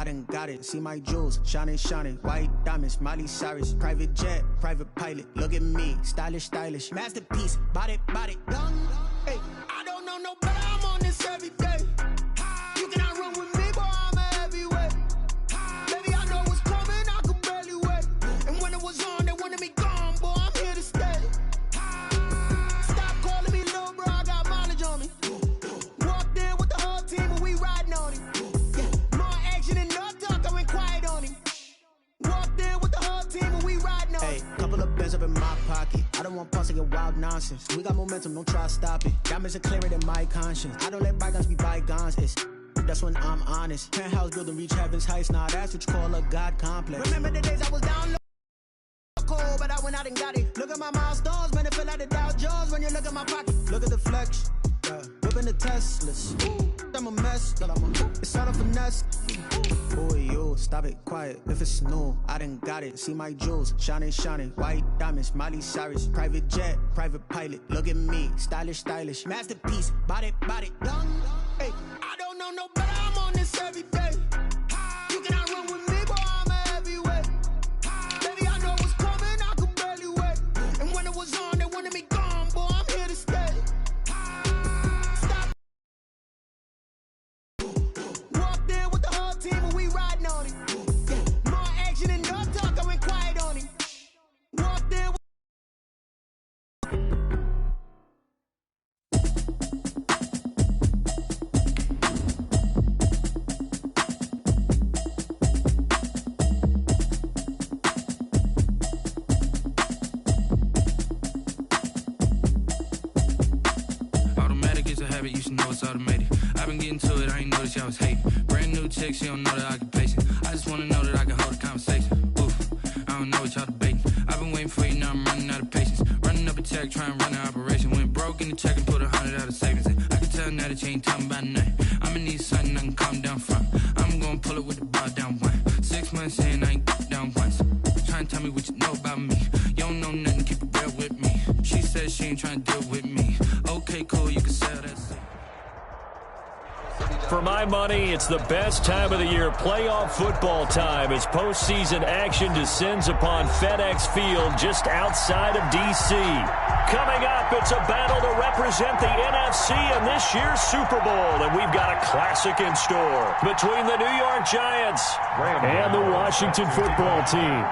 done got it. See my jewels, shining, shining. White diamonds, Miley Cyrus. Private jet, private pilot. Look at me, stylish, stylish. Masterpiece, body, body. Hey, I don't know no better. I'm on this every day. You cannot run with me, boy. I'm a heavyweight. Baby, I know what's coming. I could barely wait. And when it was on, they wanted me gone, boy. I'm here to stay. Stop calling me little bro. I got mileage on me. Walked in with the whole team and we riding on him. Yeah, more action and no talk. I went quiet on him. Walked in with the whole team and we riding on him. Hey, couple of bands up in my pocket. I don't want pulse to get wild nonsense. We got momentum, don't try to stop it. Diamonds are clearer than my conscience. I don't let bygones be bygones. That's when I'm honest. Penthouse building, reach heaven's heights. Now that's what you call a God complex. Remember the days I was down low, cold, but I went out and got it. Look at my milestones, man, it feel like the Dow Jones when you look at my pocket. Look at the flex, whipping the Teslas. I'm a mess, it's all a finesse. Boy, you, stop it, quiet, if it's new, I done got it. See my jewels, shining, shining. White diamonds, Miley Cyrus. Private jet, private pilot. Look at me, stylish, stylish. Masterpiece, body, body. Hey, I don't know no better. I'm on this every day. You cannot run with me, boy. I'm a heavyweight. Baby, I know what's coming. I could barely wait. And when it was on, they wanted me gone, boy. I'm here to stay. Stop. Walked in with the whole team and we riding on him. Yeah, more action and no talk. I went quiet on him. Walked in with you should know it's automated. I've been getting to it, I ain't noticed y'all was hating. Brand new chick, she don't know that I can place it. I just wanna know that I can hold a conversation. Oof, I don't know what y'all debating. I've been waiting for you, now I'm running out of patience. Running up a check, trying to run an operation. Went broke in the check and put 100 out of savings in. I can tell now that you ain't talking about nothing. I'ma need something I can calm down from. I'm gonna pull it with the bar down one. 6 months in, I ain't down once. Trying to tell me what you know about me. You don't know nothing, keep it real with me. She says she ain't trying to deal with me. Okay, cool, you can sell that. For my money, it's the best time of the year, playoff football time, as postseason action descends upon FedEx Field just outside of D.C. Coming up, it's a battle to represent the NFC in this year's Super Bowl, and we've got a classic in store between the New York Giants and the Washington football team.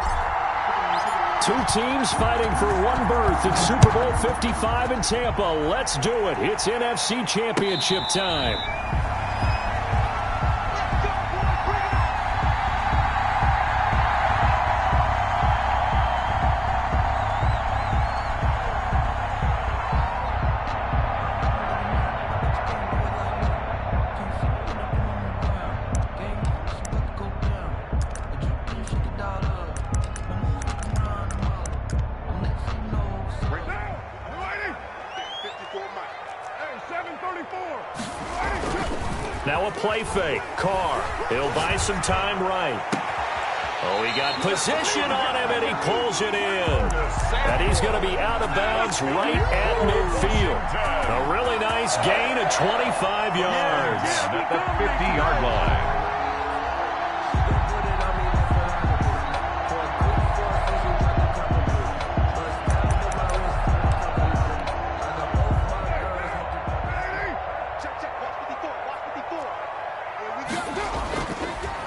Two teams fighting for one berth in Super Bowl 55 in Tampa. Let's do it. It's NFC Championship time. Now a play fake. Carr. He'll buy some time right. Oh, he got position on him, and he pulls it in. And he's going to be out of bounds right at midfield. A really nice gain of 25 yards. At the 50-yard line.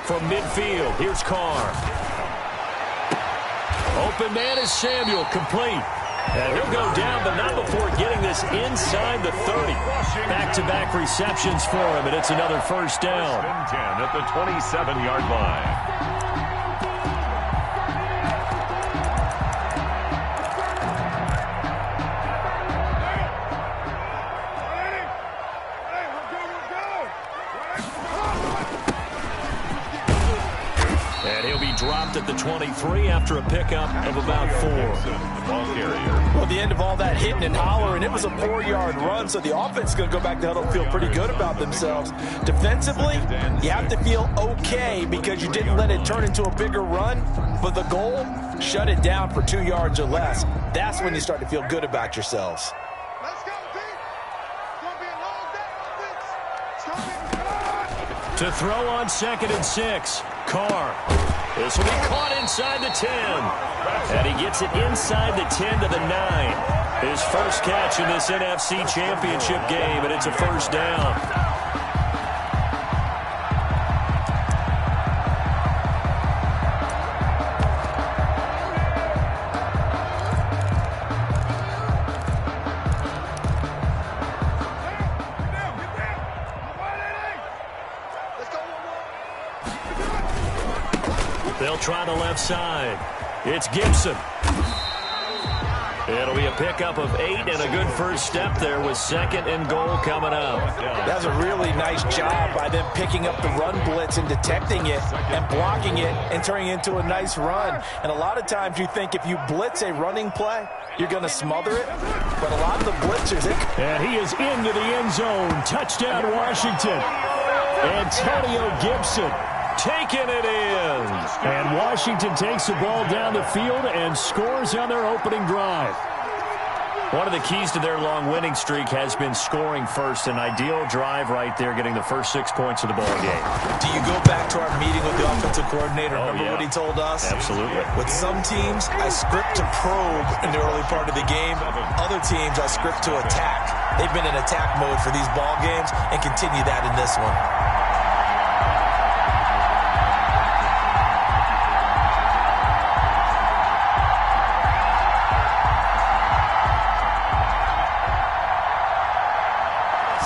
From midfield, here's Carr. Open man is Samuel, complete. And he'll go down, but not before getting this inside the 30. Back-to-back receptions for him, and it's another first down. 10 at the 27-yard line. Dropped at the 23 after a pickup of about 4. Well, the end of all that hitting and hollering, it was a 4-yard run, so the offense is going to go back to huddle and feel pretty good about themselves. Defensively, you have to feel okay because you didn't let it turn into a bigger run, but the goal, shut it down for 2 yards or less. That's when you start to feel good about yourselves. To throw on 2nd and 6. Carr. This will be caught inside the 10. And he gets it inside the 10 to the 9. His first catch in this NFC Championship game, and it's a first down. They'll try the left side. It's Gibson. It'll be a pickup of 8 and a good first step there with 2nd and goal coming up. That's a really nice job by them picking up the run blitz and detecting it and blocking it and turning it into a nice run. And a lot of times you think if you blitz a running play, you're going to smother it. But a lot of the blitzers... And he is into the end zone. Touchdown, Washington. Antonio Gibson taking it in. And Washington takes the ball down the field and scores on their opening drive. One of the keys to their long winning streak has been scoring first. An ideal drive right there, getting the first 6 points of the ball game. Do you go back to our meeting with the offensive coordinator? Remember what he told us? Absolutely. With some teams, I script to probe in the early part of the game. Other teams, I script to attack. They've been in attack mode for these ball games and continue that in this one.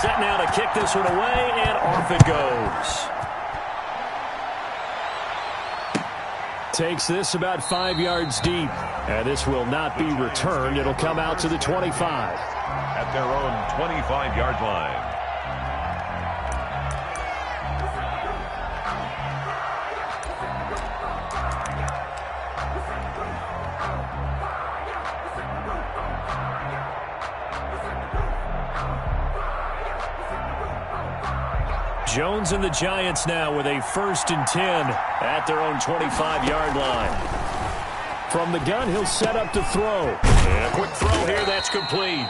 Set now to kick this one away, and off it goes. Takes this about 5 yards deep, and this will not be returned. It'll come out to the 25. At their own 25-yard line. Jones and the Giants now with a 1st and 10 at their own 25-yard line. From the gun, he'll set up to throw. And a quick throw here, that's complete.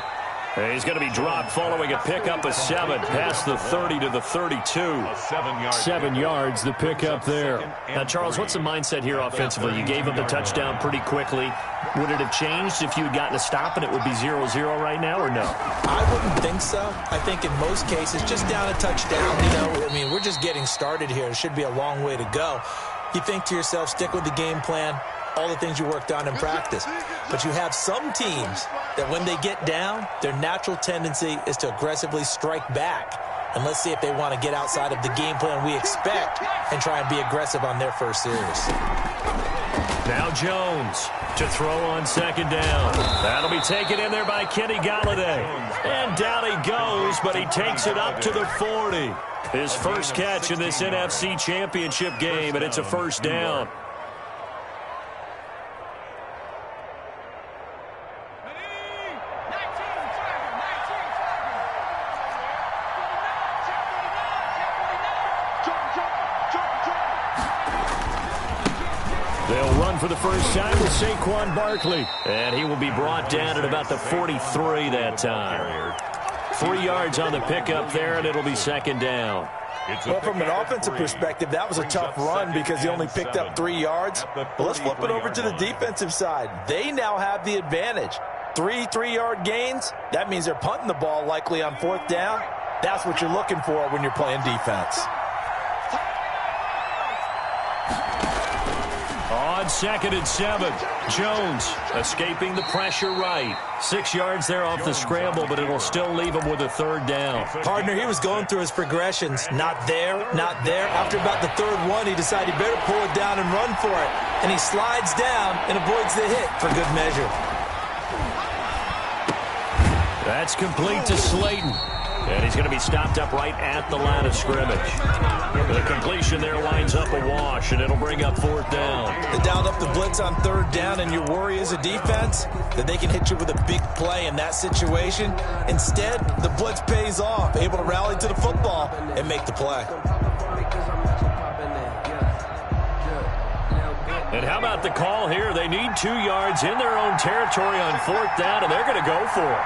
And he's going to be dropped following a pickup of 7 past the 30 to the 32. 7 yards, the pickup there. Now, Charles, what's the mindset here offensively? You gave up the touchdown pretty quickly. Would it have changed if you had gotten a stop and it would be 0-0 right now, or no? I wouldn't think so. I think in most cases, just down a touchdown, I mean, we're just getting started here. It should be a long way to go. You think to yourself, stick with the game plan, all the things you worked on in practice. But you have some teams that when they get down, their natural tendency is to aggressively strike back. And let's see if they want to get outside of the game plan we expect and try and be aggressive on their first series. Now Jones to throw on 2nd down. That'll be taken in there by Kenny Golladay. And down he goes, but he takes it up to the 40. His first catch in this NFC Championship game, and it's a first down. They'll run for the first time with Saquon Barkley. And he will be brought down at about the 43 that time. 3 yards on the pickup there, and it'll be 2nd down. Well, from an offensive perspective, that was a tough run because he only picked up 3 yards. But let's flip it over to the defensive side. They now have the advantage. 3 3-yard gains, that means they're punting the ball likely on 4th down. That's what you're looking for when you're playing defense. On 2nd and 7, Jones escaping the pressure right. 6 yards there off the scramble, but it'll still leave him with a 3rd down. Partner, he was going through his progressions. Not there, not there. After about the 3rd one, he decided he better pull it down and run for it. And he slides down and avoids the hit for good measure. That's complete to Slayton. And he's going to be stopped up right at the line of scrimmage. The completion there winds up a wash, and it'll bring up 4th down. They dialed up the blitz on 3rd down, and your worry as a defense that they can hit you with a big play in that situation. Instead, the blitz pays off, able to rally to the football and make the play. And how about the call here? They need 2 yards in their own territory on 4th down, and they're going to go for it.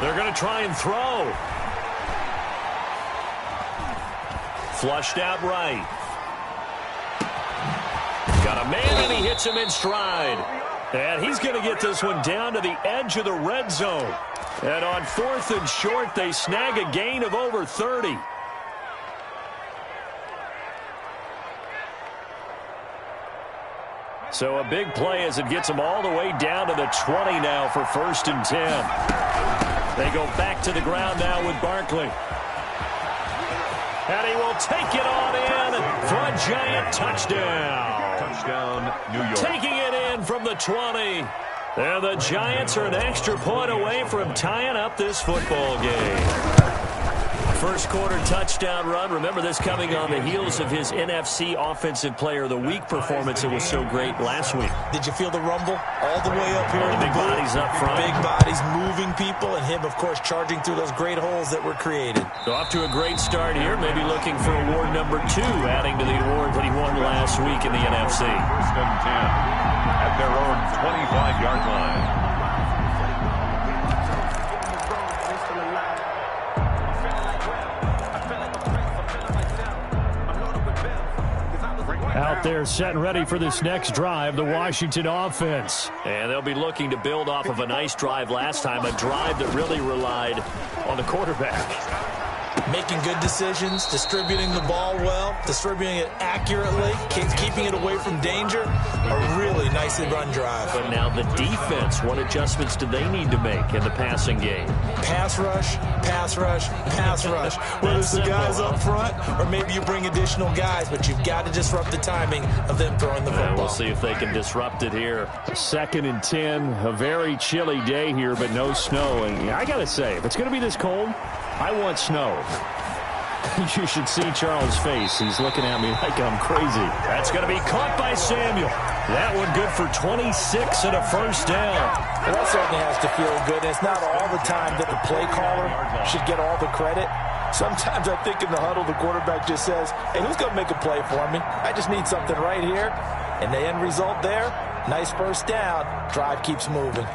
They're going to try and throw. Flushed out right. Got a man, and he hits him in stride. And he's going to get this one down to the edge of the red zone. And on 4th and short, they snag a gain of over 30. So a big play as it gets them all the way down to the 20 now for 1st and 10. They go back to the ground now with Barkley. And he will take it on in for a Giant touchdown. Touchdown, New York. Taking it in from the 20. And the Giants are an extra point away from tying up this football game. First quarter touchdown run. Remember this coming on the heels of his NFC Offensive Player of the Week performance. It was so great last week. Did you feel the rumble all the way up here? The big bodies up front. Big bodies moving people, and him, of course, charging through those great holes that were created. So off to a great start here. Maybe looking for award number 2, adding to the award that he won last week in the NFC. 1st and 10 at their own 25-yard line. Out there set and ready for this next drive, the Washington offense. And they'll be looking to build off of a nice drive last time, a drive that really relied on the quarterback. Making good decisions, distributing the ball well, distributing it accurately, keeping it away from danger. A really nicely run drive. But now the defense, what adjustments do they need to make in the passing game? Pass rush, pass rush, pass rush. Whether it's the guys up front or maybe you bring additional guys, but you've got to disrupt the timing of them throwing the football. We'll see if they can disrupt it here. 2nd and 10, a very chilly day here, but no snow. And I got to say, if it's going to be this cold, I want snow. You should see Charles' face. He's looking at me like I'm crazy. That's going to be caught by Samuel. That one good for 26 and a 1st down. Well, that certainly has to feel good. It's not all the time that the play caller should get all the credit. Sometimes I think in the huddle, the quarterback just says, hey, who's going to make a play for me? I just need something right here. And the end result there, nice 1st down. Drive keeps moving.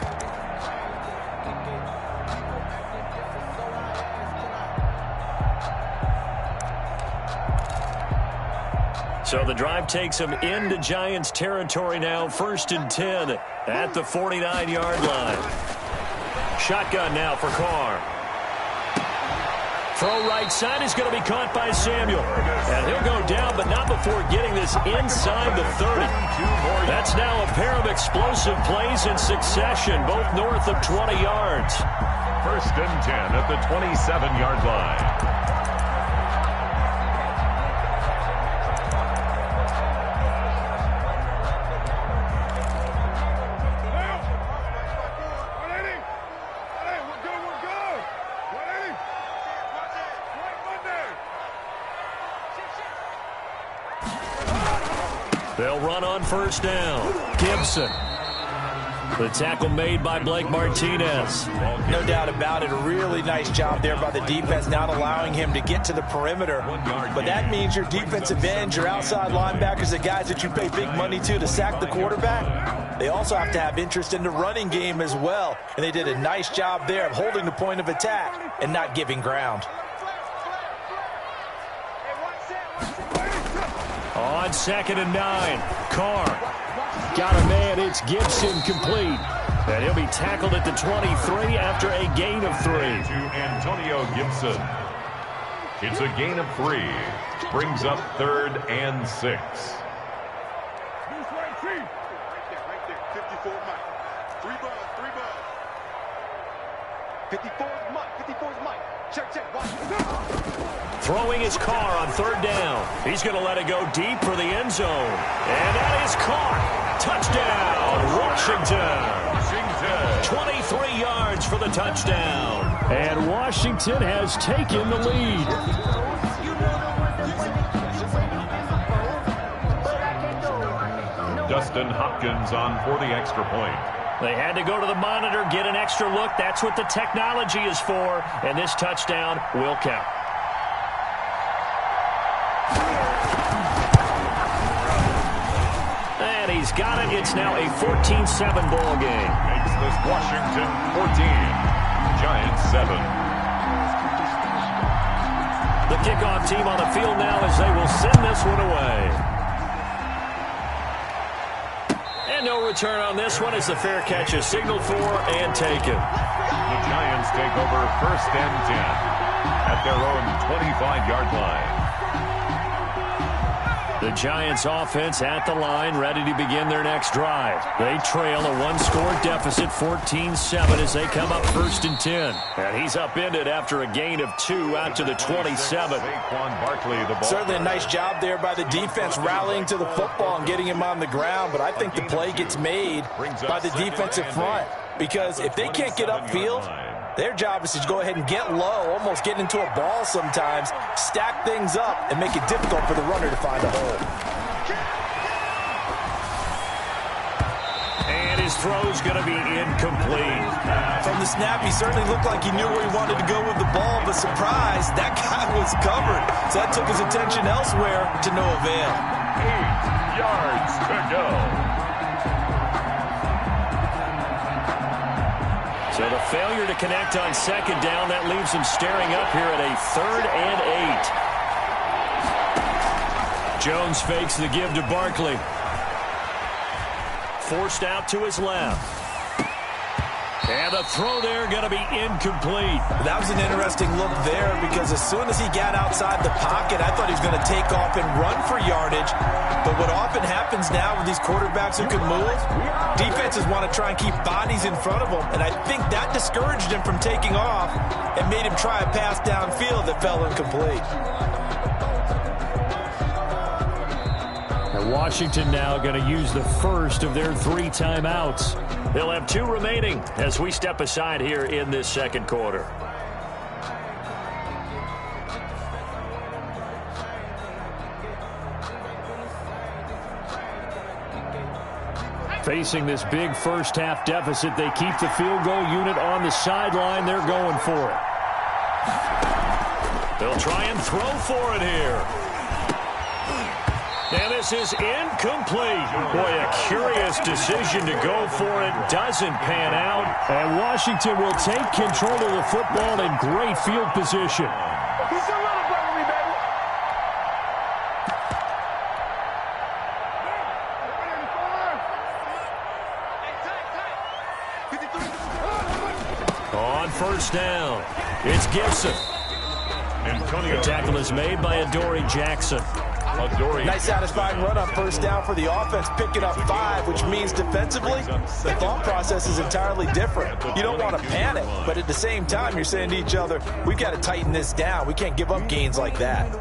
So the drive takes them into Giants territory now. 1st and 10 at the 49-yard line. Shotgun now for Carr. Throw right side is going to be caught by Samuel. And he'll go down, but not before getting this inside the 30. That's now a pair of explosive plays in succession, both north of 20 yards. 1st and 10 at the 27-yard line. They'll run on 1st down. Gibson. The tackle made by Blake Martinez. No doubt about it. A really nice job there by the defense, not allowing him to get to the perimeter. But that means your defensive ends, your outside linebackers, the guys that you pay big money to sack the quarterback, they also have to have interest in the running game as well. And they did a nice job there of holding the point of attack and not giving ground. On 2nd and 9, Carr got a man. It's Gibson complete. And he'll be tackled at the 23 after a gain of 3. To Antonio Gibson. It's a gain of 3. Brings up 3rd and 6. Right there. 54 Mike. 3 balls, 3 balls. 54 is Mike. 54 is Mike. Check. Watch. Throwing his Carr on 3rd down. He's going to let it go deep for the end zone. And that is caught. Touchdown, Washington. 23 yards for the touchdown. And Washington has taken the lead. Dustin Hopkins on for the extra point. They had to go to the monitor, get an extra look. That's what the technology is for. And this touchdown will count. And he's got it. It's now a 14-7 ball game. Makes this Washington 14. Giants 7. The kickoff team on the field now as they will send this one away. And no return on this one as the fair catch is signaled for and taken. The Giants take over 1st and 10 at their own 25-yard line. The Giants offense at the line, ready to begin their next drive. They trail a one-score deficit, 14-7, as they come up 1st and 10. And he's upended after a gain of 2 out to the 27. Certainly a nice job there by the defense rallying to the football and getting him on the ground. But I think the play gets made by the defensive front. Because if they can't get upfield, their job is to go ahead and get low, almost get into a ball sometimes, stack things up, and make it difficult for the runner to find a hole. And his throw's going to be incomplete. From the snap, he certainly looked like he knew where he wanted to go with the ball, but surprise, that guy was covered. So that took his attention elsewhere to no avail. 8 yards to go. So the failure to connect on 2nd down, that leaves him staring up here at a 3rd and 8. Jones fakes the give to Barkley. Forced out to his left. And the throw there going to be incomplete. That was an interesting look there because as soon as he got outside the pocket, I thought he was going to take off and run for yardage. But what often happens now with these quarterbacks who can move, defenses want to try and keep bodies in front of them. And I think that discouraged him from taking off and made him try a pass downfield that fell incomplete. And Washington now going to use the first of their 3 timeouts. They'll have 2 remaining as we step aside here in this 2nd quarter. Facing this big first-half deficit, they keep the field goal unit on the sideline. They're going for it. They'll try and throw for it here. And this is incomplete. Boy, a curious decision to go for it. Doesn't pan out. And Washington will take control of the football in great field position. He's a little brother me, baby. On 1st down, it's Gibson. The tackle is made by Adoree Jackson. Nice satisfying run on 1st down for the offense, picking up 5, which means defensively, the thought process is entirely different. You don't want to panic, but at the same time, you're saying to each other, we've got to tighten this down. We can't give up gains like that.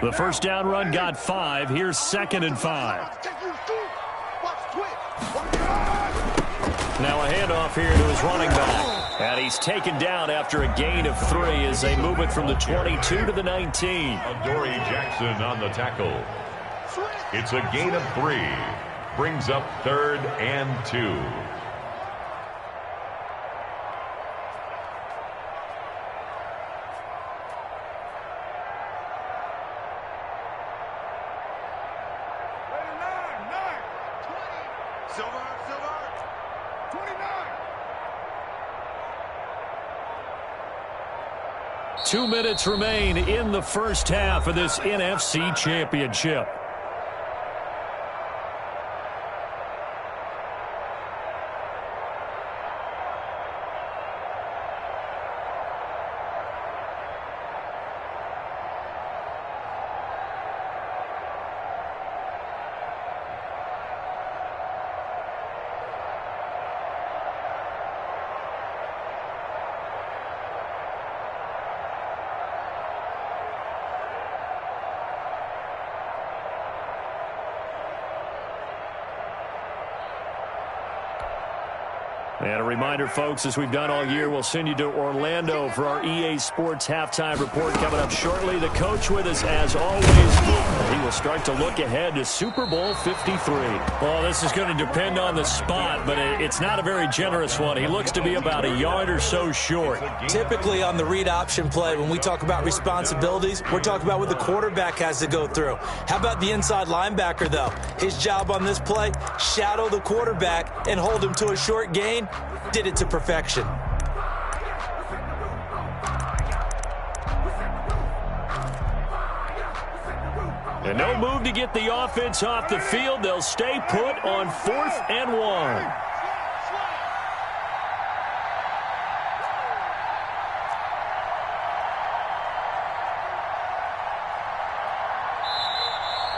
The 1st down run got 5. Here's 2nd and 5. Now a handoff here to his running back. And he's taken down after a gain of 3 as they move it from the 22 to the 19. Adoree Jackson on the tackle. It's a gain of 3. Brings up 3rd and 2. Silver, 29. 2 minutes remain in the first half of this NFC Championship. And a reminder, folks, as we've done all year, we'll send you to Orlando for our EA Sports Halftime Report coming up shortly. The coach with us, as always, he will start to look ahead to Super Bowl 53. Well, this is going to depend on the spot, but it's not a very generous one. He looks to be about a yard or so short. Typically on the read option play, when we talk about responsibilities, we're talking about what the quarterback has to go through. How about the inside linebacker, though? His job on this play, shadow the quarterback and hold him to a short gain. Did it to perfection. And no move to get the offense off the field. They'll stay put on 4th and 1.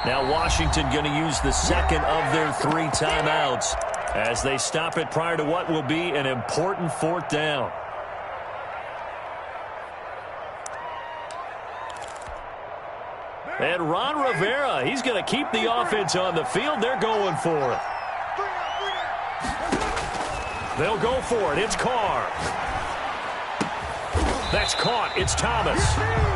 Now Washington going to use the second of their 3 timeouts as they stop it prior to what will be an important 4th down. And Ron Rivera, he's going to keep the offense on the field. They're going for it. They'll go for it. It's Carr. That's caught. It's Thomas.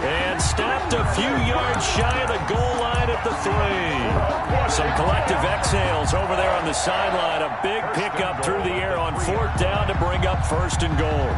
And stopped a few yards shy of the goal line at the 3. Some collective exhales over there on the sideline. A big pickup through the air on 4th down to bring up 1st and goal.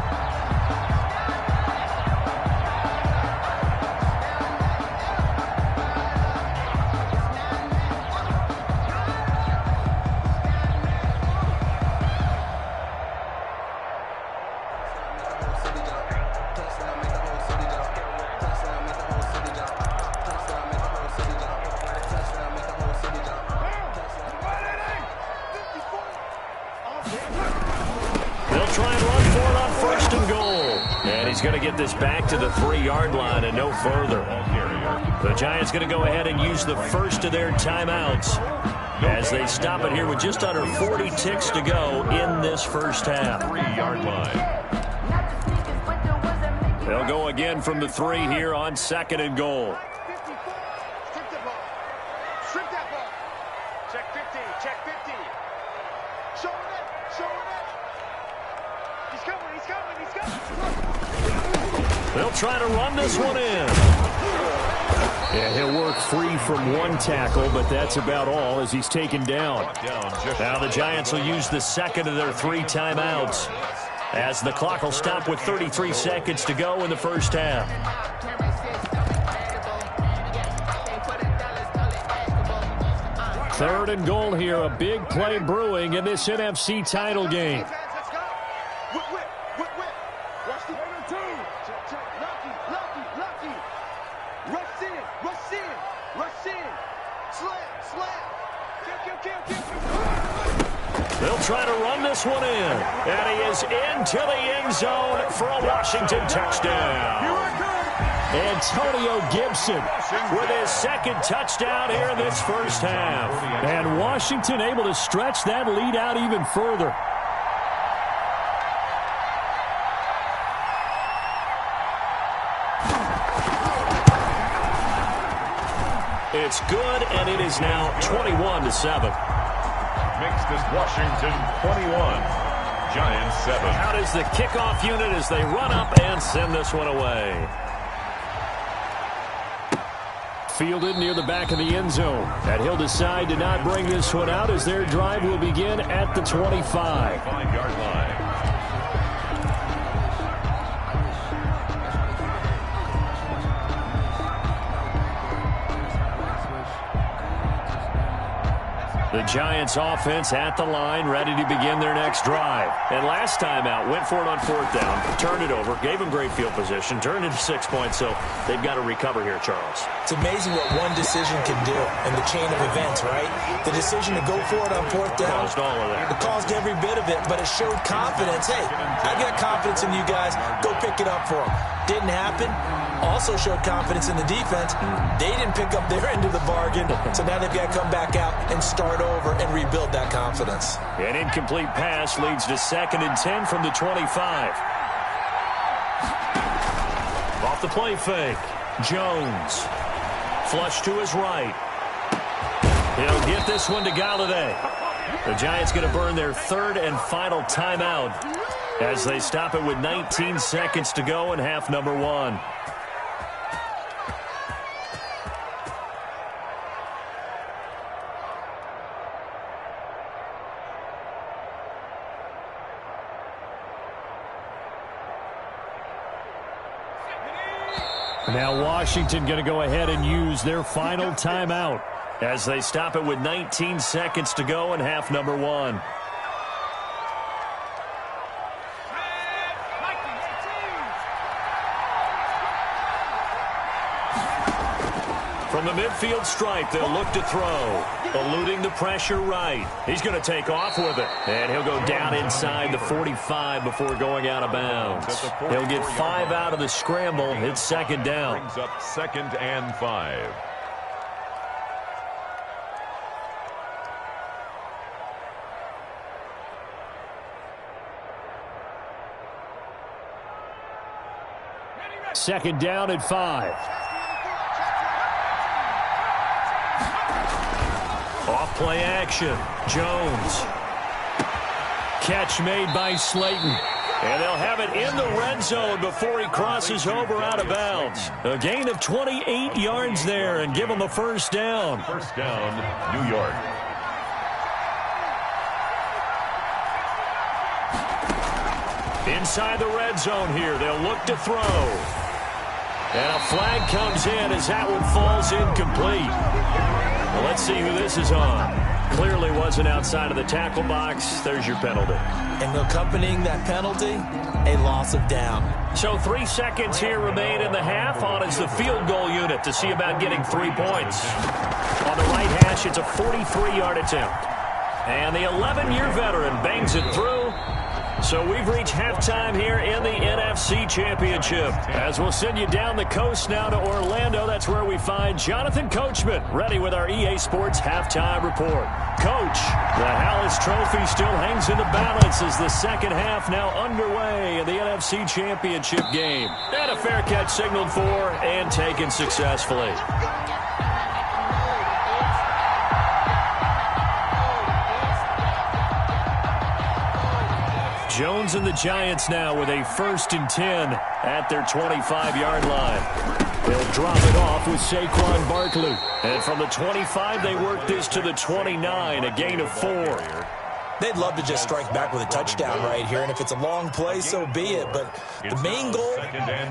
Going to get this back to the 3-yard line and no further. The Giants going to go ahead and use the first of their timeouts as they stop it here with just under 40 ticks to go in this first half. 3-yard line. They'll go again from the 3 here on 2nd and goal. Strip that ball. Check 50. Check 50. Showing it. Showing it. He's coming. He's coming. He's coming. They'll try to run this one in. Yeah, he'll work free from 1 tackle, but that's about all as he's taken down. Now the Giants will use the second of their 3 timeouts as the clock will stop with 33 seconds to go in the first half. 3rd and goal here. A big play brewing in this NFC title game. They'll try to run this one in. And he is into the end zone for a Washington touchdown. Antonio Gibson with his 2nd touchdown here in this first half. And Washington able to stretch that lead out even further. It's good, and it is now 21-7. Makes this Washington 21, Giants 7. Out is the kickoff unit as they run up and send this one away. Fielded near the back of the end zone. And he'll decide to not bring this one out as their drive will begin at the 25. 5-yard line. The Giants offense at the line, ready to begin their next drive. And last time out, went for it on 4th down, turned it over, gave them great field position, turned it 6 points, so they've got to recover here, Charles. It's amazing what one decision can do in the chain of events, right? The decision to go for it on 4th down. Caused all of that. It caused every bit of it, but it showed confidence. Hey, I got confidence in you guys. Go pick it up for them. Didn't happen. Also showed confidence in the defense. They didn't pick up their end of the bargain, so now they've got to come back out and start over and rebuild that confidence. An incomplete pass leads to 2nd and 10 from the 25. Off the play fake. Jones. Flush to his right. He'll get this one to Galladay. The Giants going to burn their 3rd and final timeout as they stop it with 19 seconds to go in half number 1. Now Washington going to go ahead and use their final timeout as they stop it with 19 seconds to go in half number 1. From the midfield stripe, they'll look to throw. Eluding the pressure right. He's going to take off with it. And he'll go down inside the 45 before going out of bounds. He'll get 5 out of the scramble. It's second down. Brings up 2nd and 5. Second down at 5. Off play action. Jones. Catch made by Slayton. And they'll have it in the red zone before he crosses over out of bounds. A gain of 28 yards there and give him a first down. First down, New York. Inside the red zone here. They'll look to throw. And a flag comes in as that one falls incomplete. Well, let's see who this is on. Clearly wasn't outside of the tackle box. There's your penalty. And accompanying that penalty, a loss of down. So 3 seconds here remain in the half. On is the field goal unit to see about getting 3 points. On the right hash, it's a 43-yard attempt. And the 11-year veteran bangs it through. So we've reached halftime here in the NFC Championship. As we'll send you down the coast now to Orlando, that's where we find Jonathan Coachman ready with our EA Sports Halftime Report. Coach, the Hallis Trophy still hangs in the balance as the second half now underway in the NFC Championship game. And a fair catch signaled for and taken successfully. Jones and the Giants now with a 1st and 10 at their 25-yard line. They'll drop it off with Saquon Barkley. And from the 25, they work this to the 29, a gain of 4. They'd love to just strike back with a touchdown right here, and if it's a long play, so be it. But the main goal,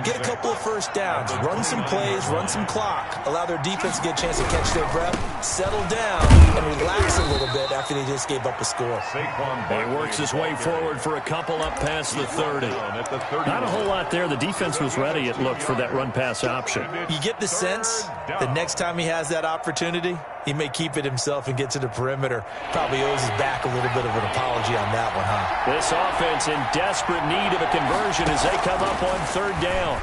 get a couple of first downs, run some plays, run some clock, allow their defense to get a chance to catch their breath, settle down, and relax a little bit after they just gave up a score. He works his way forward for a couple up past the 30. Not a whole lot there. The defense was ready, it looked, for that run-pass option. You get the sense the next time he has that opportunity, he may keep it himself and get to the perimeter. Probably owes his back a little bit of an apology on that one, huh? This offense in desperate need of a conversion as they come up on 3rd down.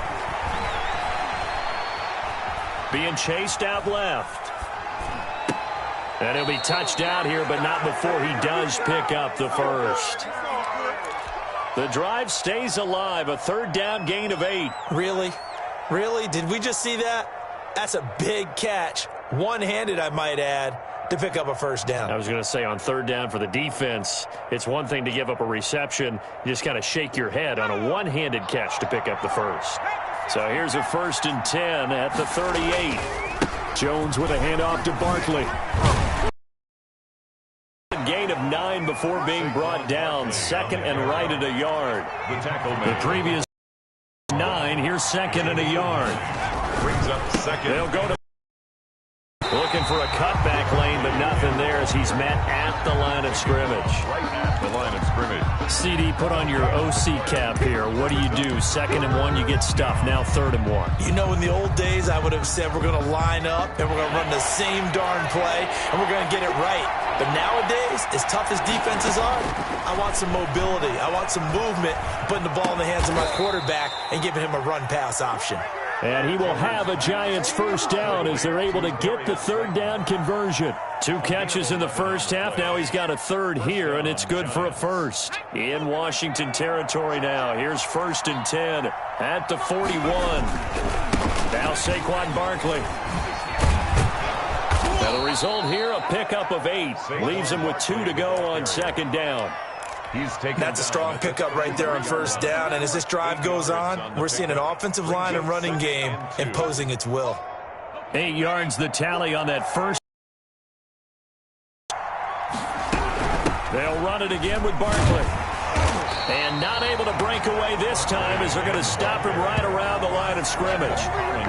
Being chased out left. And he'll be touched out here, but not before he does pick up the first. The drive stays alive. A 3rd down gain of 8. Really? Really? Did we just see that? That's a big catch. One-handed, I might add, to pick up a first down. I was going to say on 3rd down for the defense, it's one thing to give up a reception. You just kind of shake your head on a one-handed catch to pick up the first. So here's a 1st and 10 at the 38. Jones with a handoff to Barkley. A gain of 9 before being brought down. 2nd and right at a yard. The previous 9, here's 2nd and a yard. Brings up 2nd. They'll go to looking for a cutback lane, but nothing there as he's met at the line of scrimmage. Right at the line of scrimmage. CD, put on your OC cap here. What do? 2nd and 1, you get stuffed. Now 3rd and 1. You know, in the old days, I would have said we're going to line up and we're going to run the same darn play and we're going to get it right. But nowadays, as tough as defenses are, I want some mobility. I want some movement, putting the ball in the hands of my quarterback and giving him a run-pass option. And he will have a Giants first down as they're able to get the 3rd down conversion. 2 catches in the first half. Now he's got a 3rd here, and it's good for a first. In Washington territory now. Here's 1st and 10 at the 41. Now Saquon Barkley. Now the result here, a pickup of 8. Leaves him with 2 to go on 2nd down. That's a strong pickup right there on 1st down, and as this drive goes on, we're seeing an offensive line and running game imposing its will. 8 yards the tally on that first. They'll run it again with Barkley. And not able to break away this time as they're going to stop him right around the line of scrimmage.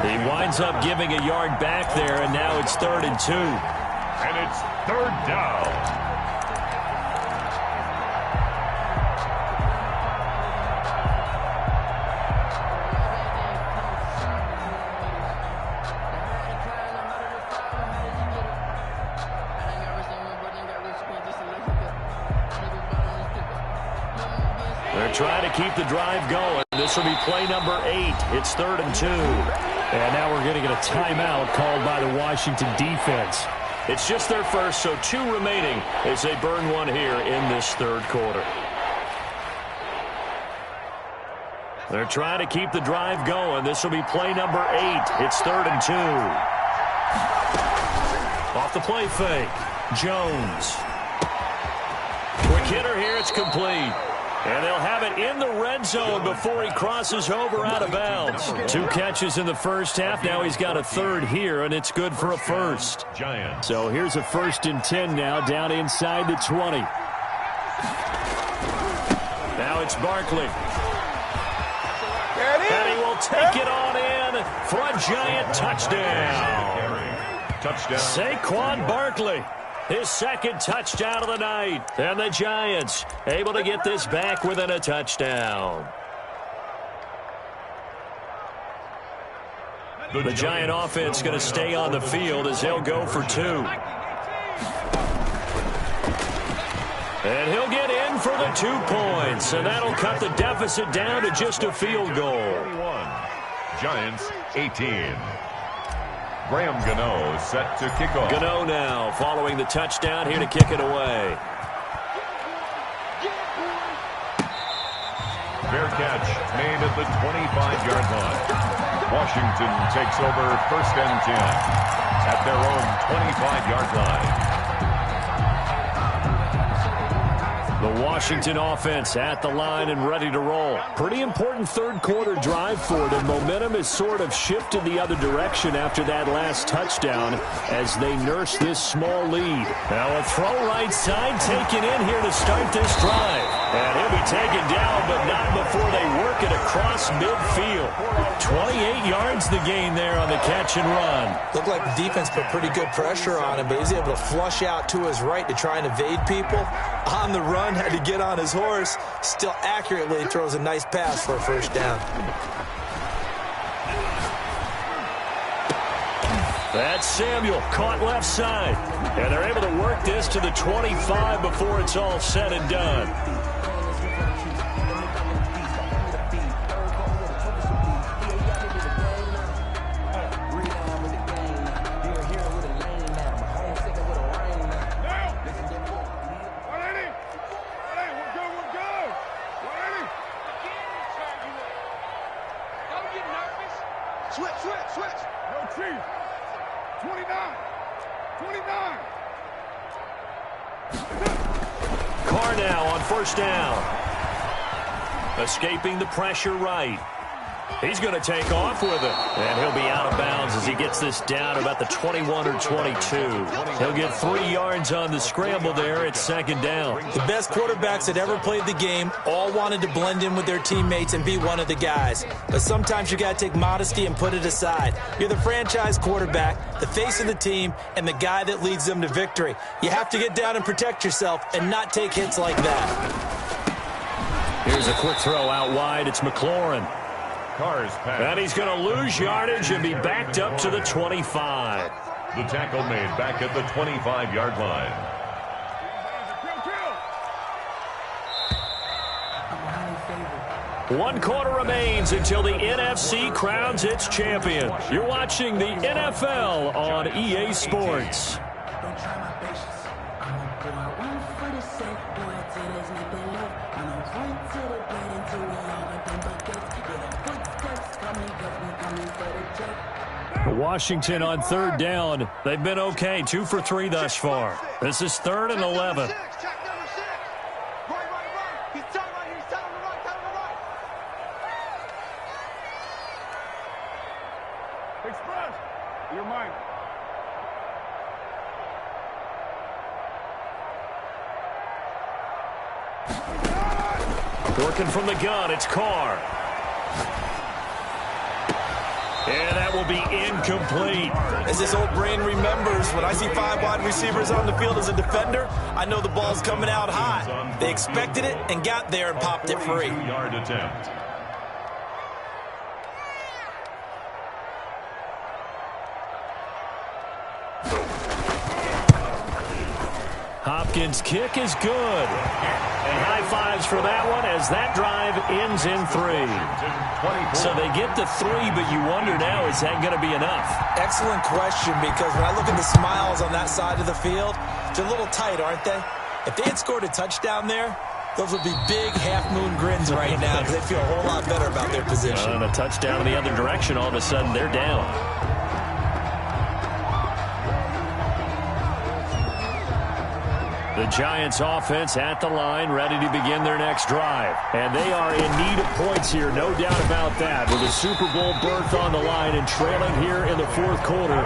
He winds up giving a yard back there, and now it's 3rd and 2. And it's 3rd down. They're trying to keep the drive going. This will be play number 8. It's 3rd and 2. And now we're going to get a timeout called by the Washington defense. It's just their first, so 2 remaining as they burn one here in this 3rd quarter. They're trying to keep the drive going. This will be play number 8. It's 3rd and 2. Off the play fake. Jones. Quick hitter here. It's complete. And they'll have it in the red zone before he crosses over out of bounds. 2 catches in the first half. Now he's got a 3rd here, and it's good for a first. So here's a 1st and 10 now, down inside the 20. Now it's Barkley. And he will take it on in for a Giant touchdown. Saquon Barkley. His 2nd touchdown of the night. And the Giants able to get this back within a touchdown. The Giant offense going to stay on the field as they'll go for 2. And he'll get in for the 2 points. And that'll cut the deficit down to just a field goal. Giants 18. Graham Gano set to kick off. Gano now following the touchdown here to kick it away. Fair catch made at the 25-yard line. Washington takes over 1st and 10 at their own 25-yard line. The Washington offense at the line and ready to roll. Pretty important 3rd quarter drive for them. Momentum has sort of shifted the other direction after that last touchdown as they nurse this small lead. Now a throw right side taken in here to start this drive. And he'll be taken down, but not before they work it across midfield. 28 yards the gain there on the catch and run. Looked like the defense put pretty good pressure on him, but he's able to flush out to his right to try and evade people. On the run, had to get on his horse. Still accurately throws a nice pass for a 1st down. That's Samuel, caught left side. And they're able to work this to the 25 before it's all said and done. Switch. No, Chief. 29. Carr now on 1st down. Escaping the pressure right. He's going to take off with it. And he'll be out of bounds as he gets this down about the 21 or 22. He'll get 3 yards on the scramble there at 2nd down. The best quarterbacks that ever played the game all wanted to blend in with their teammates and be one of the guys. But sometimes you got to take modesty and put it aside. You're the franchise quarterback, the face of the team, and the guy that leads them to victory. You have to get down and protect yourself and not take hits like that. Here's a quick throw out wide. It's McLaurin. And he's going to lose yardage and be backed up to the 25. The tackle made back at the 25-yard line. One quarter remains until the NFC crowns its champion. You're watching the NFL on EA Sports. Washington on 3rd down. They've been okay, 2 for 3 thus far. This is 3rd and 11. Express, your mind. Working from the gun, it's Carr. And that will be incomplete. As this old brain remembers, when I see 5 wide receivers on the field as a defender, I know the ball's coming out high. They expected it and got there and popped it free. 42-yard attempt. Hopkins' kick is good. And high fives for that one as that drive ends in 3. So they get to 3, but you wonder now, is that going to be enough? Excellent question, because when I look at the smiles on that side of the field, they're a little tight, aren't they? If they had scored a touchdown there, those would be big half-moon grins right now because they feel a whole lot better about their position. And a touchdown in the other direction, all of a sudden they're down. The Giants offense at the line, ready to begin their next drive. And they are in need of points here, no doubt about that. With a Super Bowl berth on the line and trailing here in the 4th quarter.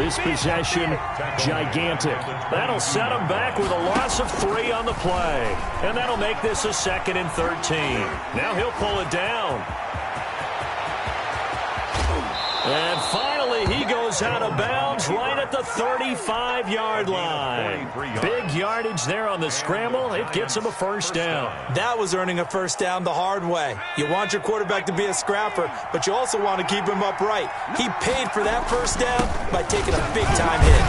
This possession, gigantic. That'll set them back with a loss of 3 on the play. And that'll make this a 2nd and 13. Now he'll pull it down. And finally, he goes out of bounds right at the 35-yard line. Big yardage there on the scramble. It gets him a first down. That was earning a first down the hard way. You want your quarterback to be a scrapper, but you also want to keep him upright. He paid for that first down by taking a big-time hit.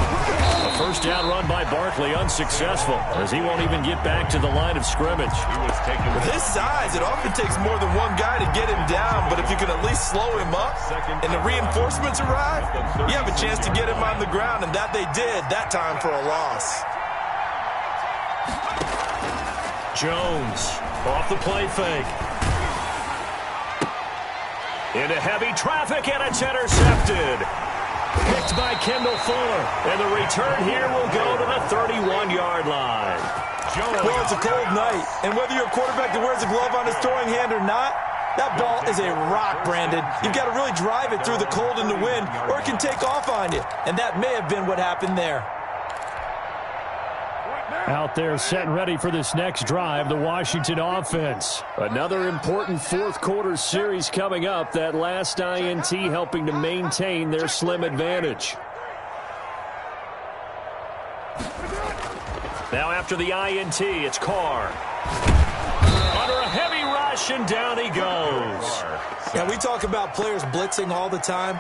A first down run by Barkley unsuccessful, as he won't even get back to the line of scrimmage. With his size, it often takes more than one guy to get him down, but if you can at least slow him up and the reinforcements arrive, you have a chance to get him on the ground, and that they did, that time for a loss. Jones off the play fake. Into heavy traffic, and it's intercepted. Picked by Kendall Fuller, and the return here will go to the 31-yard line. Well, it's a cold night, and whether you're a quarterback that wears a glove on his throwing hand or not, that ball is a rock, Brandon. You've got to really drive it through the cold and the wind, or it can take off on you, and that may have been what happened there. Out there set and ready for this next drive, the Washington offense. Another important 4th quarter series coming up. That last INT helping to maintain their slim advantage. Now after the INT, it's Carr. Under a heavy rush, and down he goes. Yeah, we talk about players blitzing all the time.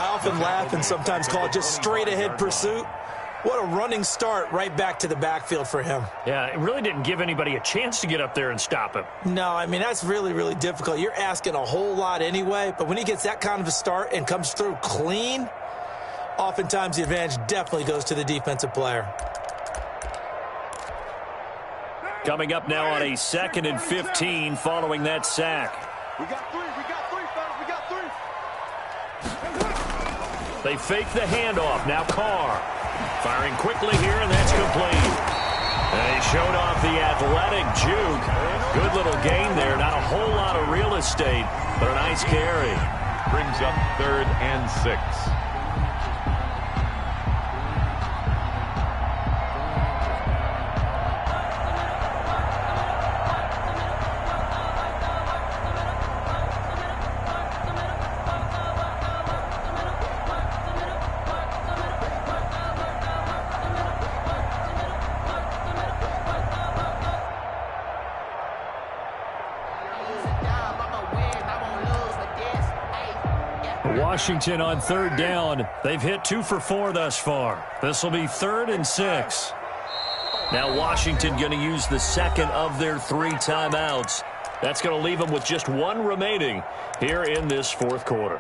I often laugh and sometimes call it just straight-ahead pursuit. What a running start right back to the backfield for him. Yeah, it really didn't give anybody a chance to get up there and stop him. No, I mean, that's really, really difficult. You're asking a whole lot anyway, but when he gets that kind of a start and comes through clean, oftentimes the advantage definitely goes to the defensive player. Coming up now on a 2nd and 15 following that sack. We got 3, fellas, we got 3. They fake the handoff, now Carr. Firing quickly here, and that's complete. And he showed off the athletic juke. Good little gain there, not a whole lot of real estate, but a nice carry. Brings up 3rd and 6. Washington on 3rd down. They've hit 2 for 4 thus far. This will be 3rd and 6. Now Washington going to use the 2nd of their 3 timeouts. That's going to leave them with just 1 remaining here in this 4th quarter.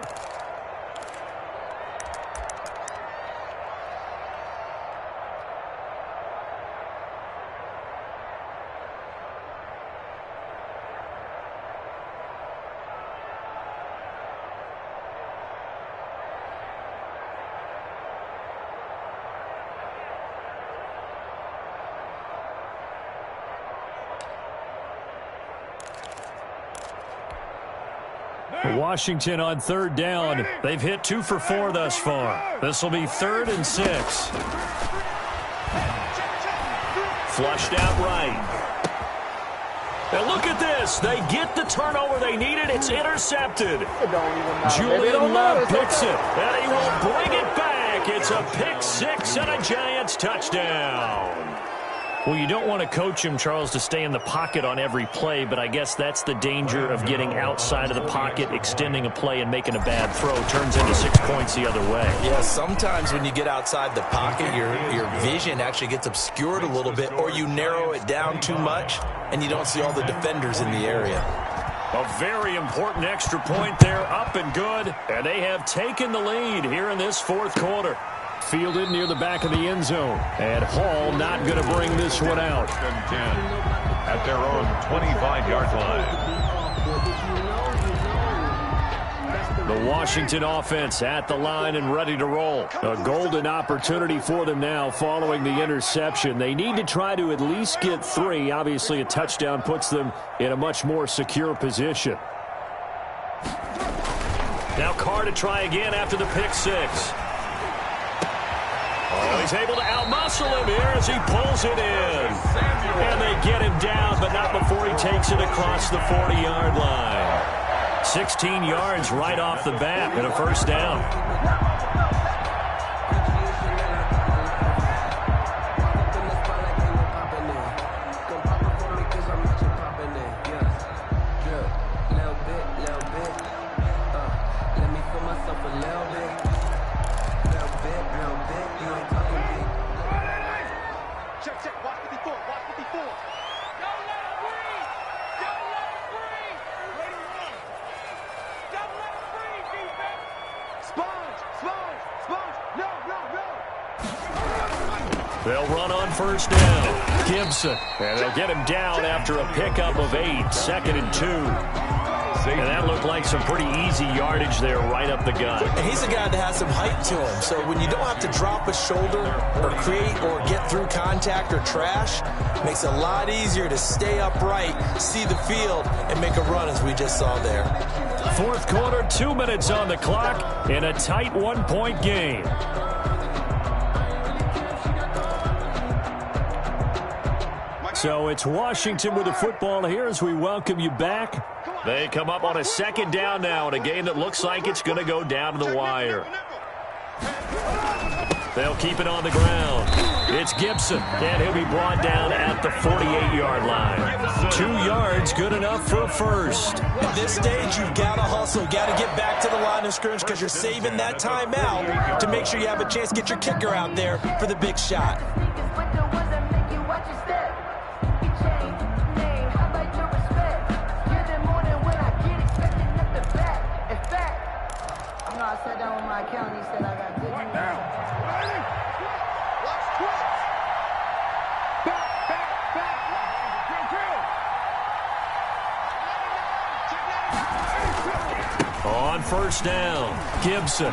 Washington on 3rd down. They've hit 2 for 4 thus far. This will be 3rd and 6. Flushed out right. And look at this. They get the turnover they needed. It's intercepted. Julian Love picks it, and he will bring it back. It's a pick six and a Giants touchdown. Well, you don't want to coach him, Charles, to stay in the pocket on every play, but I guess that's the danger of getting outside of the pocket, extending a play, and making a bad throw. Turns into 6 points the other way. Yeah, sometimes when you get outside the pocket, your vision actually gets obscured a little bit, or you narrow it down too much, and you don't see all the defenders in the area. A very important extra point there, up and good, and they have taken the lead here in this fourth quarter. Fielded near the back of the end zone. And Hall not going to bring this one out. 10 at their own 25-yard line. The Washington offense at the line and ready to roll. A golden opportunity for them now following the interception. They need to try to at least get 3. Obviously, a touchdown puts them in a much more secure position. Now Carr to try again after the pick six. Oh, he's able to outmuscle him here as he pulls it in. And they get him down, but not before he takes it across the 40-yard line. 16 yards right off the bat and a first down. They'll run on first down. Gibson. And they'll get him down after a pickup of 8. 2nd and 2. And that looked like some pretty easy yardage there right up the gut. And he's a guy that has some height to him. So when you don't have to drop a shoulder or create or get through contact or trash, it makes it a lot easier to stay upright, see the field, and make a run as we just saw there. Fourth quarter, 2 minutes on the clock in a tight 1-point game. So it's Washington with the football here as we welcome you back. They come up on a second down now in a game that looks like it's going to go down to the wire. They'll keep it on the ground. It's Gibson, and he'll be brought down at the 48-yard line. 2 yards, good enough for a first. At this stage, you've got to hustle, got to get back to the line of scrimmage because you're saving that timeout to make sure you have a chance to get your kicker out there for the big shot. On first down, Gibson.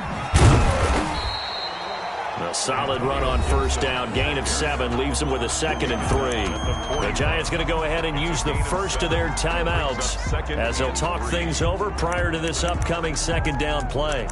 A solid run on first down. Gain of 7 leaves him with a 2nd and 3. The Giants going to go ahead and use the first of their timeouts as they'll talk things over prior to this upcoming second down play.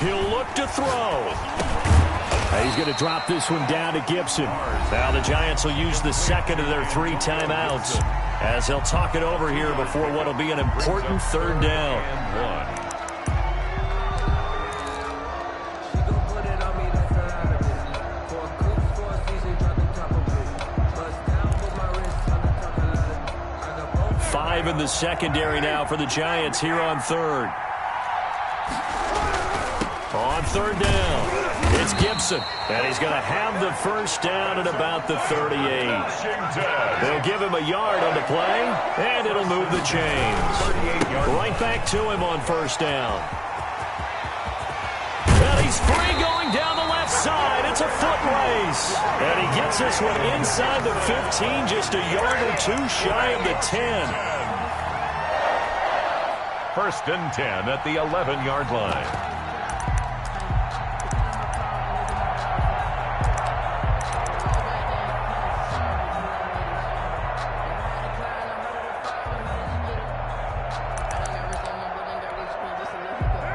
He'll look to throw. He's going to drop this one down to Gibson. Now the Giants will use the second of their 3 timeouts as they'll talk it over here before what will be an important third down. Five in the secondary now for the Giants here on third. On third down, it's Gibson, and he's going to have the first down at about the 38. They'll give him a yard on the play, and it'll move the chains. Right back to him on first down. And he's free going down the left side. It's a foot race. And he gets this one inside the 15, just a yard or 2 shy of the 10. First and 10 at the 11-yard line.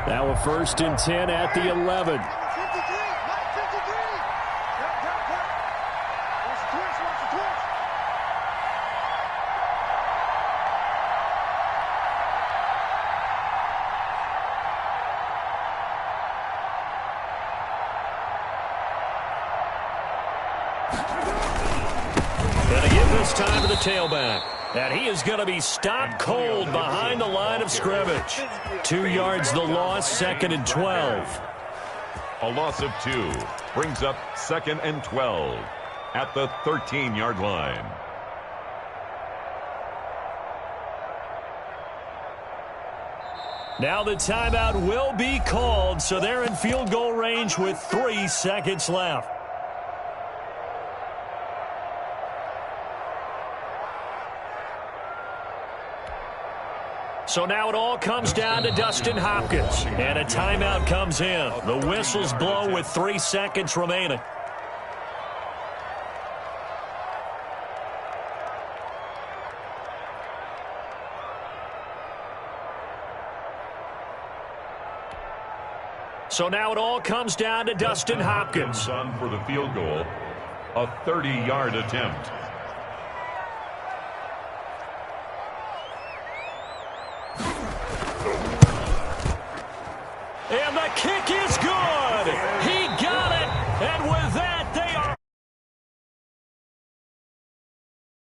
Now a first and 10 at the 11. And again this time to the tailback. And he is going to be stopped cold behind the line of scrimmage. 2 yards the loss, second and 12. A loss of 2 brings up second and 12 at the 13-yard line. Now the timeout will be called, so they're in field goal range with 3 seconds left. So now it all comes down to Dustin Hopkins. And a timeout comes in. The whistles blow with 3 seconds remaining. So now it all comes down to Dustin Hopkins. On for the field goal, a 30-yard attempt. And the kick